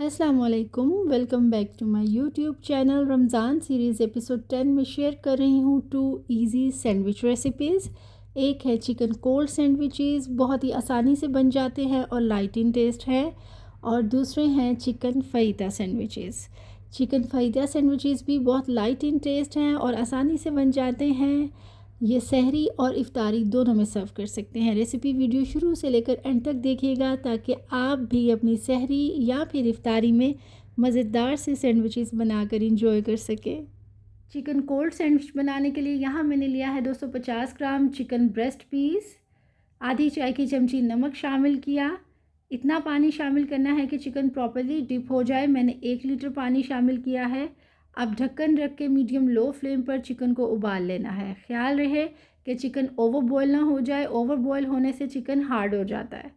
अस्सलाम वालेकुम, welcome back to my YouTube channel. Ramzan series episode 10 में शेयर कर रही हूँ 2 इजी सैंडविच रेसिपीज़। एक है चिकन कोल्ड सैंडविचेस, बहुत ही आसानी से बन जाते हैं और लाइट इन टेस्ट है। और दूसरे हैं चिकन फ़ाहीदा सैंडविचेस। चिकन फ़ाहीदा सैंडविचेस भी बहुत लाइट इन टेस्ट हैं और आसानी से बन जाते हैं। ये सहरी और इफ्तारी दोनों में सर्व कर सकते हैं। रेसिपी वीडियो शुरू से लेकर एंड तक देखिएगा ताकि आप भी अपनी सहरी या फिर इफ्तारी में मज़ेदार से सैंडविचेस बनाकर इंजॉय कर सकें। चिकन कोल्ड सैंडविच बनाने के लिए यहाँ मैंने लिया है 250 ग्राम चिकन ब्रेस्ट पीस, आधी चाय की चमची नमक शामिल किया। इतना पानी शामिल करना है कि चिकन प्रॉपर्ली डिप हो जाए। मैंने 1 लीटर पानी शामिल किया है। अब ढक्कन रख के मीडियम लो फ्लेम पर चिकन को उबाल लेना है। ख्याल रहे कि चिकन ओवर बॉयल ना हो जाए, ओवर बॉयल होने से चिकन हार्ड हो जाता है।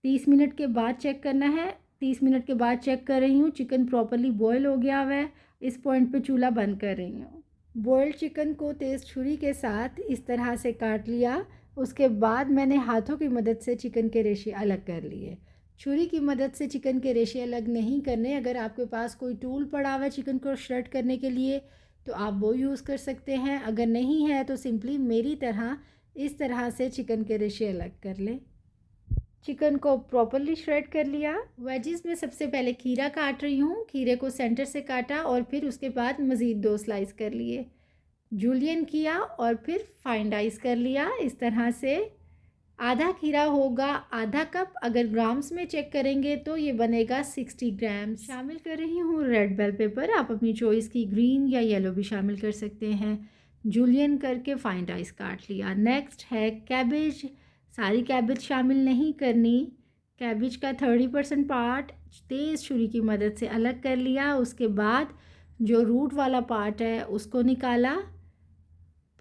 30 मिनट के बाद चेक करना है। 30 मिनट के बाद चेक कर रही हूँ, चिकन प्रॉपर्ली बॉयल हो गया हुआ है। इस पॉइंट पे चूल्हा बंद कर रही हूँ। बॉयल्ड चिकन को तेज़ छुरी के साथ इस तरह से काट लिया। उसके बाद मैंने हाथों की मदद से चिकन के रेशे अलग कर लिए। छुरी की मदद से चिकन के रेशे अलग नहीं करने। अगर आपके पास कोई टूल पड़ा हुआ है चिकन को श्रेड करने के लिए तो आप वो यूज़ कर सकते हैं। अगर नहीं है तो सिंपली मेरी तरह इस तरह से चिकन के रेशे अलग कर लें। चिकन को प्रॉपर्ली श्रेड कर लिया। वेजिस में सबसे पहले खीरा काट रही हूँ। खीरे को सेंटर से काटा और फिर उसके बाद मज़ीद 2 स्लाइस कर लिए। जूलियन किया और फिर फाइन डाइस कर लिया। इस तरह से आधा खीरा होगा आधा कप। अगर ग्राम्स में चेक करेंगे तो ये बनेगा 60 ग्राम। शामिल कर रही हूँ रेड बेल पेपर। आप अपनी चॉइस की ग्रीन या येलो भी शामिल कर सकते हैं। जूलियन करके फाइन डाइस काट लिया। नेक्स्ट है कैबेज। सारी कैबेज शामिल नहीं करनी। कैबेज का 30% पार्ट तेज़ छुरी की मदद से अलग कर लिया। उसके बाद जो रूट वाला पार्ट है उसको निकाला।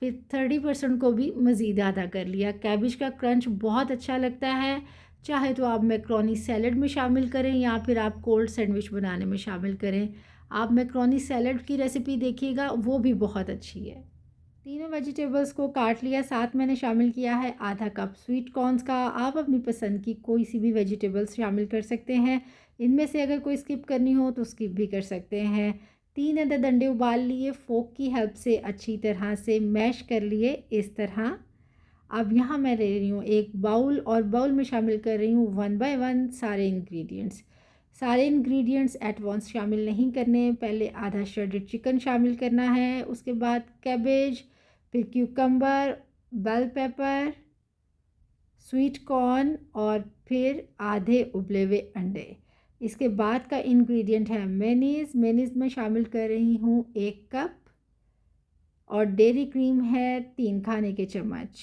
फिर 30% को भी मज़ीद आधा कर लिया। कैबेज का क्रंच बहुत अच्छा लगता है। चाहे तो आप मैक्रोनी सैलड में शामिल करें या फिर आप कोल्ड सैंडविच बनाने में शामिल करें। आप मैक्रोनी सैलड की रेसिपी देखिएगा, वो भी बहुत अच्छी है। तीनों वेजिटेबल्स को काट लिया। साथ मैंने शामिल किया है आधा कप स्वीट कॉर्न्स का। आप अपनी पसंद की कोई सी भी वेजिटेबल्स शामिल कर सकते हैं। इनमें से अगर कोई स्किप करनी हो तो स्किप भी कर सकते हैं। 3 अदद अंडे उबाल लिए, फोक की हेल्प से अच्छी तरह से मैश कर लिए इस तरह। अब यहाँ मैं ले रही हूँ एक बाउल और बाउल में शामिल कर रही हूँ 1 बाय 1 सारे इंग्रेडिएंट्स। सारे इंग्रेडिएंट्स एट वंस शामिल नहीं करने। पहले आधा श्रेडेड चिकन शामिल करना है, उसके बाद कैबेज, फिर cucumber, bell pepper, sweet corn और फिर आधे उबले हुए अंडे। इसके बाद का इंग्रेडिएंट है मेनीज़। मेनीज़ में शामिल कर रही हूँ 1 कप और डेयरी क्रीम है 3 खाने के चम्मच।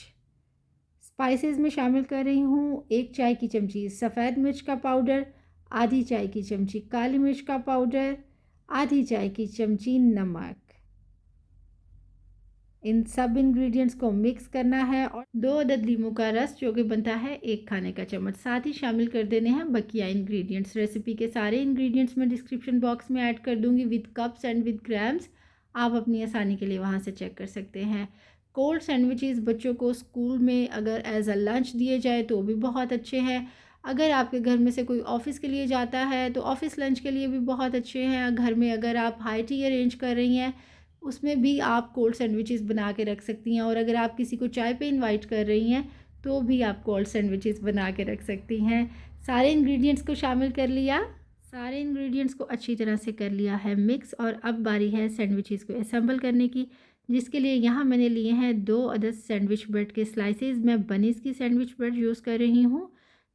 स्पाइसेस में शामिल कर रही हूँ 1 चाय की चमची सफ़ेद मिर्च का पाउडर, आधी चाय की चमची काली मिर्च का पाउडर, आधी चाय की चमची नमक। इन सब इंग्रेडिएंट्स को मिक्स करना है और 2 अदद लीमू का रस जो कि बनता है 1 खाने का चम्मच, साथ ही शामिल कर देने हैं बकिया इंग्रेडिएंट्स। रेसिपी के सारे इंग्रेडिएंट्स मैं डिस्क्रिप्शन बॉक्स में ऐड कर दूंगी with cups and with grams. आप अपनी आसानी के लिए वहां से चेक कर सकते हैं। कोल्ड सैंडविचेस बच्चों को स्कूल में अगर एज अ लंच दिए जाए तो भी बहुत अच्छे हैं। अगर आपके घर में से कोई ऑफ़िस के लिए जाता है तो ऑफ़िस लंच के लिए भी बहुत अच्छे हैं। घर में अगर आप हाई टी अरेंज कर रही हैं उसमें भी आप कोल्ड सैंडविचेस बना के रख सकती हैं। और अगर आप किसी को चाय पे इनवाइट कर रही हैं तो भी आप कोल्ड सैंडविचेस बना के रख सकती हैं। सारे इंग्रेडिएंट्स को शामिल कर लिया। सारे इंग्रेडिएंट्स को अच्छी तरह से कर लिया है मिक्स। और अब बारी है सैंडविचेस को असेंबल करने की, जिसके लिए यहाँ मैंने लिए हैं 2 अदद सैंडविच ब्रेड के स्लाइसेस। मैं बनीज़ की सैंडविच ब्रेड यूज़ कर रही हूँ।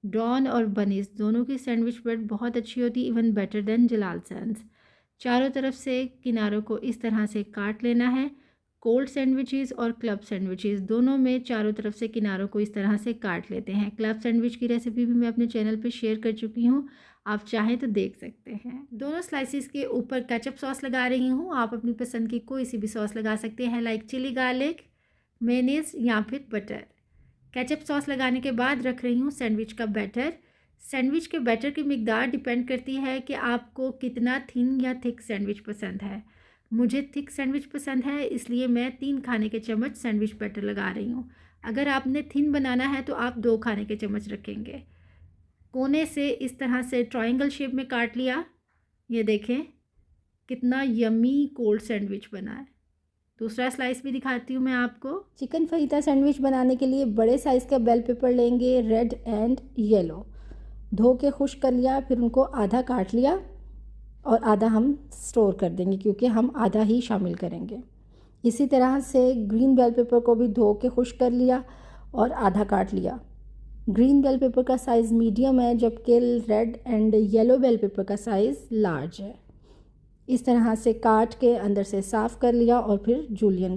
डॉन और बनीज़ दोनों की सैंडविच ब्रेड बहुत अच्छी होती, इवन बेटर देन जलाल सैंड्स। चारों तरफ से किनारों को इस तरह से काट लेना है। कोल्ड सैंडविचेस और क्लब सैंडविचेस दोनों में चारों तरफ से किनारों को इस तरह से काट लेते हैं। क्लब सैंडविच की रेसिपी भी मैं अपने चैनल पे शेयर कर चुकी हूँ, आप चाहें तो देख सकते हैं। दोनों स्लाइसिस के ऊपर केचप सॉस लगा रही हूँ। आप अपनी पसंद की कोई सी भी सॉस लगा सकते हैं, लाइक चिली गार्लिक, मेयोनीज या फिर बटर। केचप सॉस लगाने के बाद रख रही हूँ सैंडविच का बैटर। सैंडविच के बैटर की मिकदार डिपेंड करती है कि आपको कितना थिन या थिक सैंडविच पसंद है। मुझे थिक सैंडविच पसंद है, इसलिए मैं 3 खाने के चम्मच सैंडविच बैटर लगा रही हूँ। अगर आपने थिन बनाना है तो आप 2 खाने के चम्मच रखेंगे। कोने से इस तरह से ट्रायंगल शेप में काट लिया। ये देखें कितना यम्मी कोल्ड सैंडविच बना है। दूसरा स्लाइस भी दिखाती हूँ मैं आपको। चिकन फहीता सैंडविच बनाने के लिए बड़े साइज़ का बेल पेपर लेंगे, रेड एंड येलो। धो के खुश्क कर लिया, फिर उनको आधा काट लिया और आधा हम स्टोर कर देंगे क्योंकि हम आधा ही शामिल करेंगे। इसी तरह से ग्रीन बेल पेपर को भी धो के खुश्क कर लिया और आधा काट लिया। ग्रीन बेल पेपर का साइज़ मीडियम है, जबकि red and yellow bell pepper का साइज़ लार्ज है। इस तरह से काट के अंदर से साफ़ कर लिया और फिर जूलियन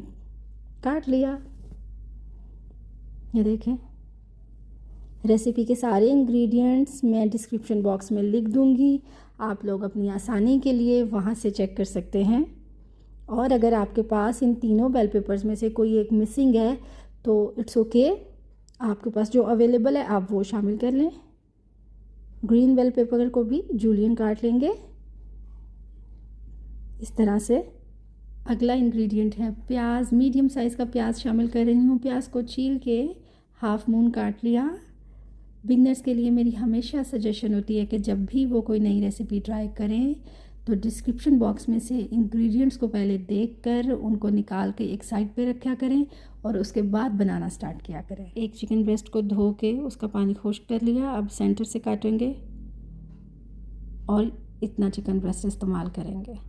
काट लिया। ये देखें, रेसिपी के सारे इंग्रेडिएंट्स मैं डिस्क्रिप्शन बॉक्स में लिख दूंगी, आप लोग अपनी आसानी के लिए वहाँ से चेक कर सकते हैं। और अगर आपके पास इन तीनों बेल पेपर्स में से कोई एक मिसिंग है तो इट्स ओके, आपके पास जो अवेलेबल है आप वो शामिल कर लें। ग्रीन बेल पेपर को भी जूलियन काट लेंगे इस तरह से। अगला इंग्रेडिएंट है प्याज। मीडियम साइज़ का प्याज शामिल कर रही हूँ। प्याज को छील के हाफ मून काट लिया। बिगनर्स के लिए मेरी हमेशा सजेशन होती है कि जब भी वो कोई नई रेसिपी ट्राई करें तो डिस्क्रिप्शन बॉक्स में से इंग्रेडिएंट्स को पहले देखकर उनको निकाल के एक साइड पे रखा करें और उसके बाद बनाना स्टार्ट किया करें। एक चिकन ब्रेस्ट को धो के उसका पानी खुश्क कर लिया। अब सेंटर से काटेंगे और इतना चिकन ब्रेस्ट इस्तेमाल करेंगे।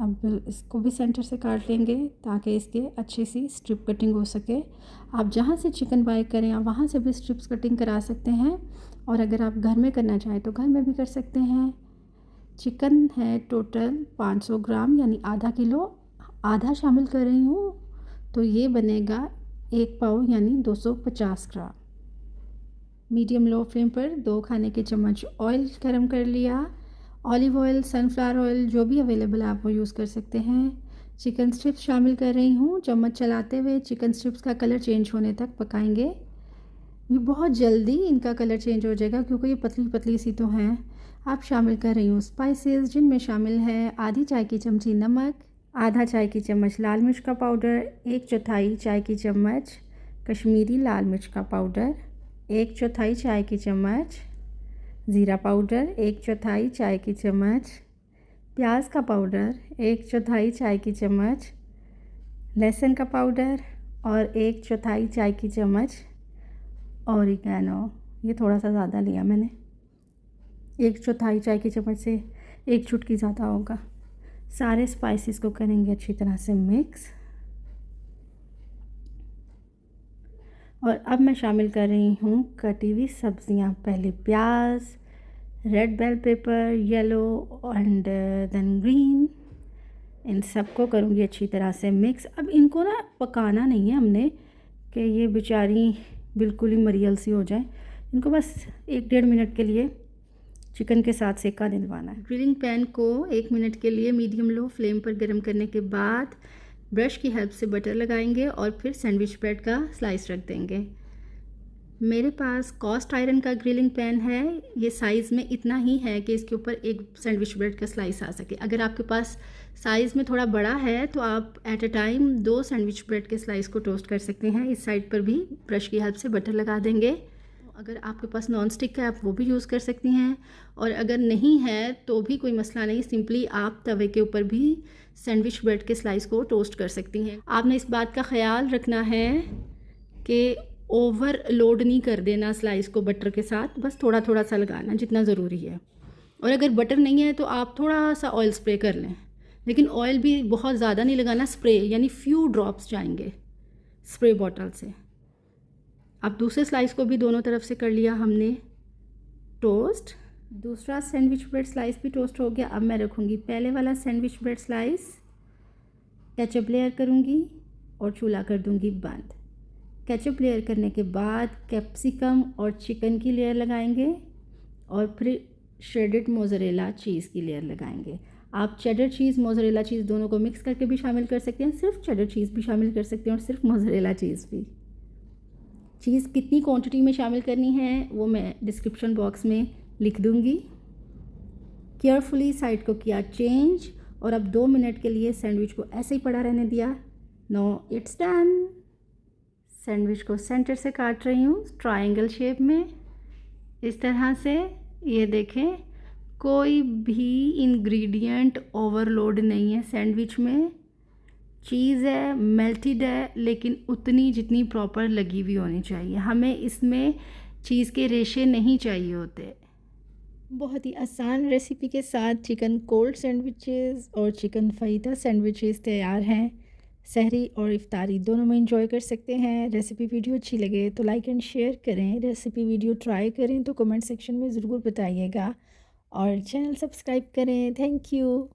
अब इसको भी सेंटर से काट लेंगे ताकि इसके अच्छी सी स्ट्रिप कटिंग हो सके। आप जहाँ से चिकन बाय करें आप वहाँ से भी स्ट्रिप्स कटिंग करा सकते हैं, और अगर आप घर में करना चाहें तो घर में भी कर सकते हैं। चिकन है टोटल 500 ग्राम यानी आधा किलो, आधा शामिल कर रही हूँ तो ये बनेगा 1 पाव यानी 250 ग्राम। मीडियम लो फ्लेम पर 2 खाने के चम्मच ऑयल गरम कर लिया। ऑलिव ऑयल, सनफ्लावर ऑयल जो भी अवेलेबल है आप वो यूज़ कर सकते हैं। चिकन स्ट्रिप्स शामिल कर रही हूँ। चम्मच चलाते हुए चिकन स्ट्रिप्स का कलर चेंज होने तक पकाएंगे। ये बहुत जल्दी इनका कलर चेंज हो जाएगा क्योंकि ये पतली पतली सी तो हैं। आप शामिल कर रही हूँ स्पाइसेस, जिनमें शामिल है आधी चाय की चमची नमक, आधा चाय की चम्मच लाल मिर्च का पाउडर, 1/4 चाय की चम्मच कश्मीरी लाल मिर्च का पाउडर, 1/4 चाय की चम्मच ज़ीरा पाउडर, 1/4 चाय की चम्मच प्याज का पाउडर, 1/4 चाय की चम्मच लहसुन का पाउडर और 1/4 चाय की चम्मच ऑरिगेनो। ये थोड़ा सा ज़्यादा लिया मैंने, 1/4 चाय की चम्मच से 1 चुटकी ज़्यादा होगा। सारे स्पाइसेस को करेंगे अच्छी तरह से मिक्स। और अब मैं शामिल कर रही हूँ कटी हुई सब्जियाँ। पहले प्याज, red bell pepper, yellow and then green, इन सबको करूँगी अच्छी तरह से मिक्स। अब इनको ना पकाना नहीं है हमने कि ये बेचारी बिल्कुल ही मरियल सी हो जाए। इनको बस 1-1.5 मिनट के लिए चिकन के साथ सेका दिलवाना है। ग्रिलिंग पैन को 1 मिनट के लिए मीडियम लो फ्लेम पर गर्म करने के बाद ब्रश की हेल्प से बटर लगाएंगे और फिर सैंडविच ब्रेड का स्लाइस रख देंगे। मेरे पास कॉस्ट आयरन का ग्रिलिंग पैन है। ये साइज़ में इतना ही है कि इसके ऊपर एक सैंडविच ब्रेड का स्लाइस आ सके। अगर आपके पास साइज़ में थोड़ा बड़ा है तो आप at a time 2 sandwich bread के स्लाइस को टोस्ट कर सकते हैं। इस साइड पर भी ब्रश की हेल्प से बटर लगा देंगे। अगर आपके पास नॉन स्टिक है आप वो भी यूज़ कर सकती हैं, और अगर नहीं है तो भी कोई मसला नहीं, सिंपली आप तवे के ऊपर भी सैंडविच ब्रेड के स्लाइस को टोस्ट कर सकती हैं। आपने इस बात का ख्याल रखना है कि ओवरलोड नहीं कर देना स्लाइस को बटर के साथ, बस थोड़ा थोड़ा सा लगाना जितना ज़रूरी है। और अगर बटर नहीं है तो आप थोड़ा सा ऑयल स्प्रे कर लें, लेकिन ऑयल भी बहुत ज़्यादा नहीं लगाना, स्प्रे यानी फ्यू ड्रॉप्स जाएंगे स्प्रे बॉटल से। अब दूसरे स्लाइस को भी दोनों तरफ से कर लिया हमने टोस्ट। दूसरा सैंडविच ब्रेड स्लाइस भी टोस्ट हो गया। अब मैं रखूँगी पहले वाला sandwich bread slice, ketchup layer करूँगी और चूल्हा कर दूँगी बंद। केचप लेयर करने के बाद कैप्सिकम और चिकन की लेयर लगाएंगे और फिर श्रेडेड मोज़रेला चीज़ की लेयर लगाएंगे। आप चेडर चीज़, मोज़रेला चीज़ दोनों को मिक्स करके भी शामिल कर सकते हैं, सिर्फ चेडर चीज़ भी शामिल कर सकते हैं और सिर्फ मोज़रेला चीज़ भी। चीज़ कितनी क्वांटिटी में शामिल करनी है वो मैं डिस्क्रिप्शन बॉक्स में लिख दूँगी। केयरफुली साइड को किया चेंज और अब 2 मिनट के लिए सैंडविच को ऐसे ही पड़ा रहने दिया। No it's done. सैंडविच को सेंटर से काट रही हूँ ट्रायंगल शेप में, इस तरह से। ये देखें कोई भी इंग्रेडिएंट ओवरलोड नहीं है सैंडविच में। चीज़ है, मेल्टेड है, लेकिन उतनी जितनी प्रॉपर लगी हुई होनी चाहिए। हमें इसमें चीज़ के रेशे नहीं चाहिए होते। बहुत ही आसान रेसिपी के साथ चिकन कोल्ड सैंडविचेस और चिकन फहीदा सैंडविचेस तैयार हैं। सहरी और इफ्तारी दोनों में इंजॉय कर सकते हैं। रेसिपी वीडियो अच्छी लगे तो लाइक एंड शेयर करें। रेसिपी वीडियो ट्राई करें तो कमेंट सेक्शन में ज़रूर बताइएगा और चैनल सब्सक्राइब करें। Thank you.